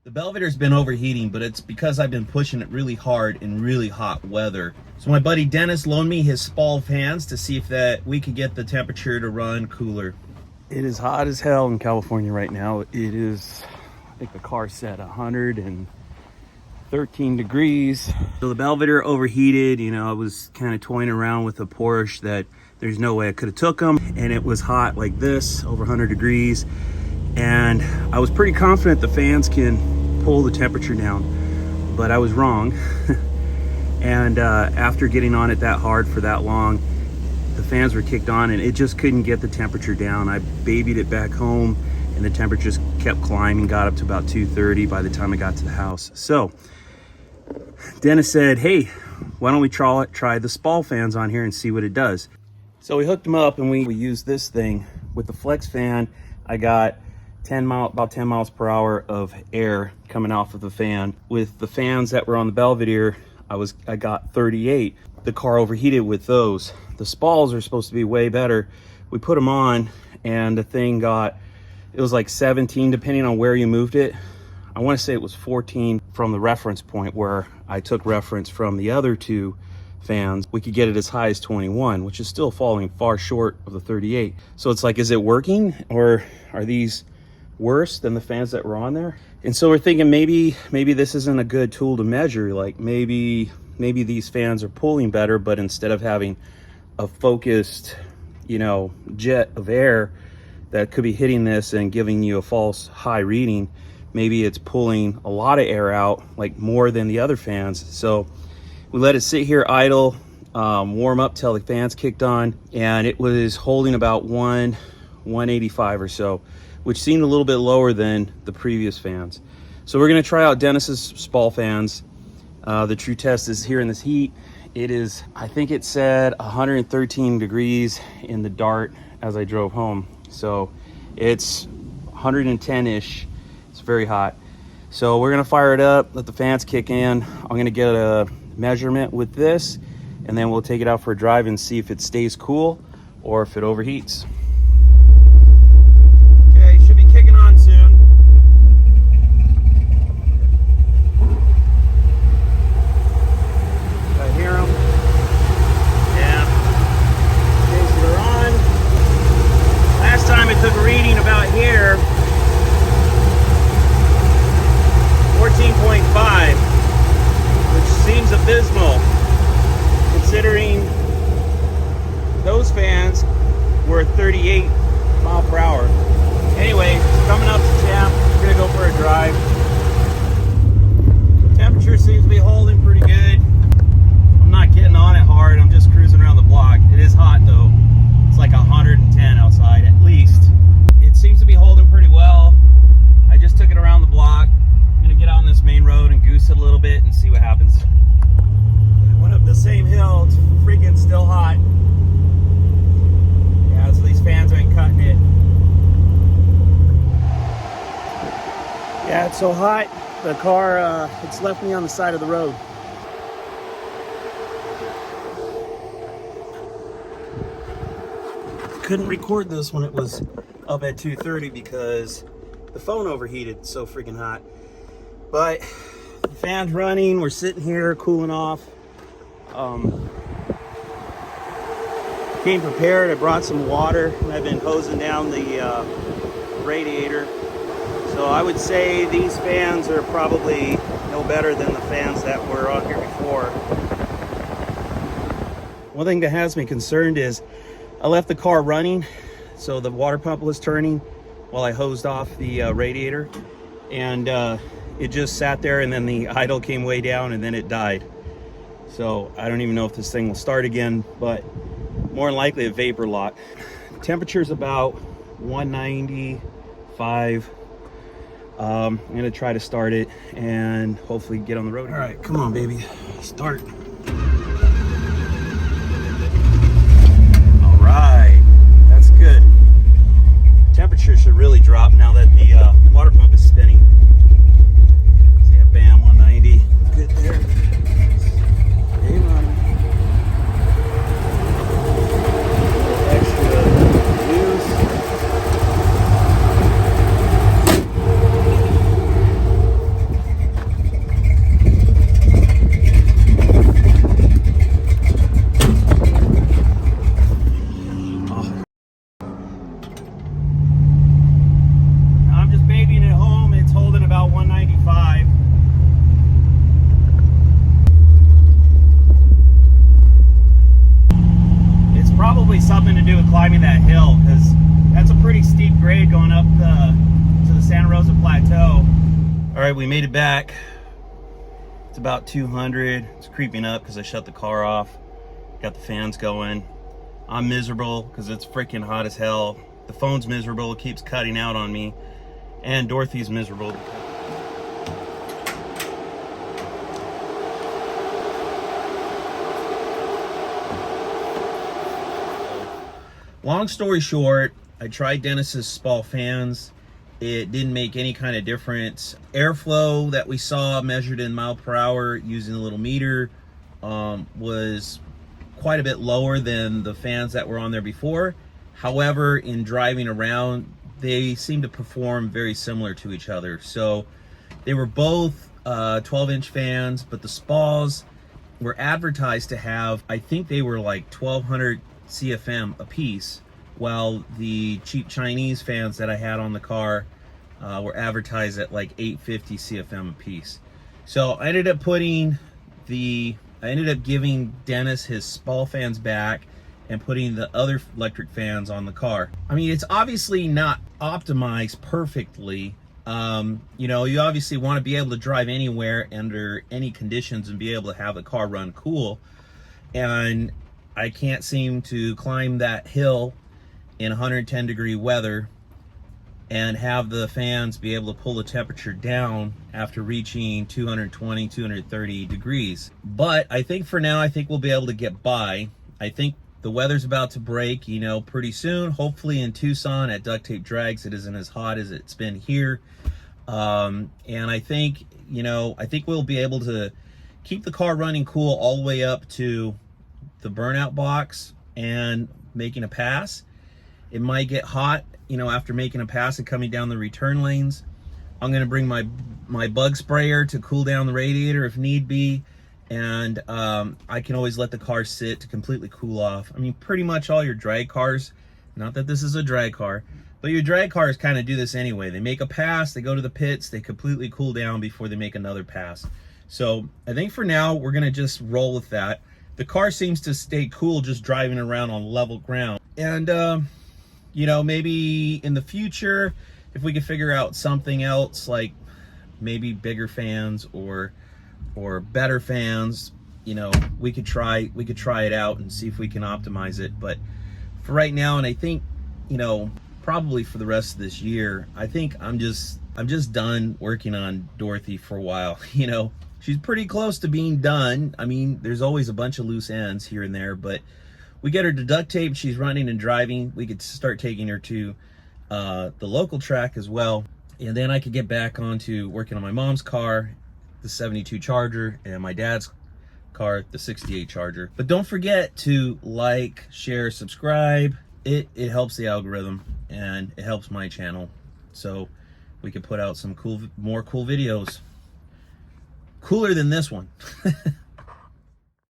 The Belvedere's been overheating, but it's because I've been pushing it really hard in really hot weather. So my buddy Dennis loaned me his Spawl fans to see if we could get the temperature to run cooler. It is hot as hell in California right now. It is, I think the car set 113 degrees. So the Belvedere overheated. You know, I was kind of toying around with a Porsche that there's no way I could have took them, and it was hot like this, over 100 degrees. And I was pretty confident the fans can pull the temperature down, but I was wrong. And after getting on it that hard for that long, the fans were kicked on and it just couldn't get the temperature down. I babied it back home and the temperature just kept climbing, got up to about 230 by the time I got to the house. So Dennis said, hey, why don't we try the Spawl fans on here and see what it does. So we hooked them up and we used this thing with the flex fan. I got about 10 miles per hour of air coming off of the fan. With the fans that were on the Belvedere, I got 38. The car overheated with those. The Spawls are supposed to be way better. We put them on and the thing it was like 17 depending on where you moved it. I want to say it was 14 from the reference point where I took reference from the other two fans. We could get it as high as 21, which is still falling far short of the 38. So it's like, is it working, or are these worse than the fans that were on there? And so we're thinking maybe this isn't a good tool to measure. Like maybe these fans are pulling better, but instead of having a focused, you know, jet of air that could be hitting this and giving you a false high reading, maybe it's pulling a lot of air out, like more than the other fans. So we let it sit here idle, warm up till the fans kicked on, and it was holding about 185 or so, which seemed a little bit lower than the previous fans. So we're gonna try out Dennis's Spawl fans. The true test is here in this heat. It is, I think it said 113 degrees in the Dart as I drove home. So it's 110-ish, it's very hot. So we're gonna fire it up, let the fans kick in. I'm gonna get a measurement with this, and then we'll take it out for a drive and see if it stays cool or if it overheats. Took a reading about here, 14.5, which seems abysmal considering those fans were 38 mile per hour. Anyway, it's coming up to temp. We're gonna go for a drive. Temperature seems to be holding pretty good. I'm not getting on it hard. I'm just cruising around the block. It is hot though. It's like 110 outside at least. It seems to be holding pretty well. I just took it around the block. I'm gonna get out on this main road and goose it a little bit and see what happens. I went up the same hill. It's freaking still hot. Yeah, so these fans ain't cutting it. Yeah, it's so hot. The car, it's left me on the side of the road. Couldn't record this when it was up at 230 because the phone overheated, so freaking hot. But the fan's running, we're sitting here cooling off. Came prepared. I brought some water and I've been hosing down the radiator. So I would say these fans are probably no better than the fans that were on here before. One thing that has me concerned is I left the car running, so the water pump was turning while I hosed off the radiator, and it just sat there, and then the idle came way down and then it died. So I don't even know if this thing will start again, but more than likely a vapor lock. Temperature's about 195. I'm gonna try to start it and hopefully get on the road. All right, come on baby, start. That's good. Temperature should really drop now that the water pump is spinning. So yeah, bam, 190. Good there. Hey, running. Extra juice. right, we made it back. It's about 200. It's creeping up because I shut the car off. Got the fans going. I'm miserable because it's freaking hot as hell. The phone's miserable, it keeps cutting out on me. And Dorothy's miserable. Long story short, I tried Dennis's Spawl fans. It didn't make any kind of difference. Airflow that we saw measured in mile per hour using a little meter was quite a bit lower than the fans that were on there before. However, in driving around, they seem to perform very similar to each other. So they were both 12-inch fans, but the Spawls were advertised to have, I think they were like 1200 CFM a piece, while the cheap Chinese fans that I had on the car were advertised at like 850 CFM a piece. So I ended up giving Dennis his Spawl fans back and putting the other electric fans on the car. I mean, it's obviously not optimized perfectly. You know, you obviously want to be able to drive anywhere under any conditions and be able to have the car run cool. And I can't seem to climb that hill in 110 degree weather and have the fans be able to pull the temperature down after reaching 220, 230 degrees. But I think for now, I think we'll be able to get by. I think the weather's about to break, you know, pretty soon. Hopefully in Tucson at Duct Tape Drags, it isn't as hot as it's been here. And I think, you know, I think we'll be able to keep the car running cool all the way up to the burnout box and making a pass. It might get hot, you know, after making a pass and coming down the return lanes. I'm going to bring my bug sprayer to cool down the radiator if need be. And I can always let the car sit to completely cool off. I mean, pretty much all your drag cars, not that this is a drag car, but your drag cars kind of do this anyway. They make a pass, they go to the pits, they completely cool down before they make another pass. So I think for now, we're going to just roll with that. The car seems to stay cool just driving around on level ground. And, you know, maybe in the future, if we could figure out something else, like maybe bigger fans or better fans, you know, we could try it out and see if we can optimize it. But for right now, and I think, you know, probably for the rest of this year, I think I'm just done working on Dorothy for a while. You know, she's pretty close to being done. I mean, there's always a bunch of loose ends here and there, but we get her to duct tape, she's running and driving. We could start taking her to the local track as well. And then I could get back onto working on my mom's car, the 72 Charger, and my dad's car, the 68 Charger. But don't forget to like, share, subscribe. It helps the algorithm and it helps my channel. So we can put out some more cool videos. Cooler than this one.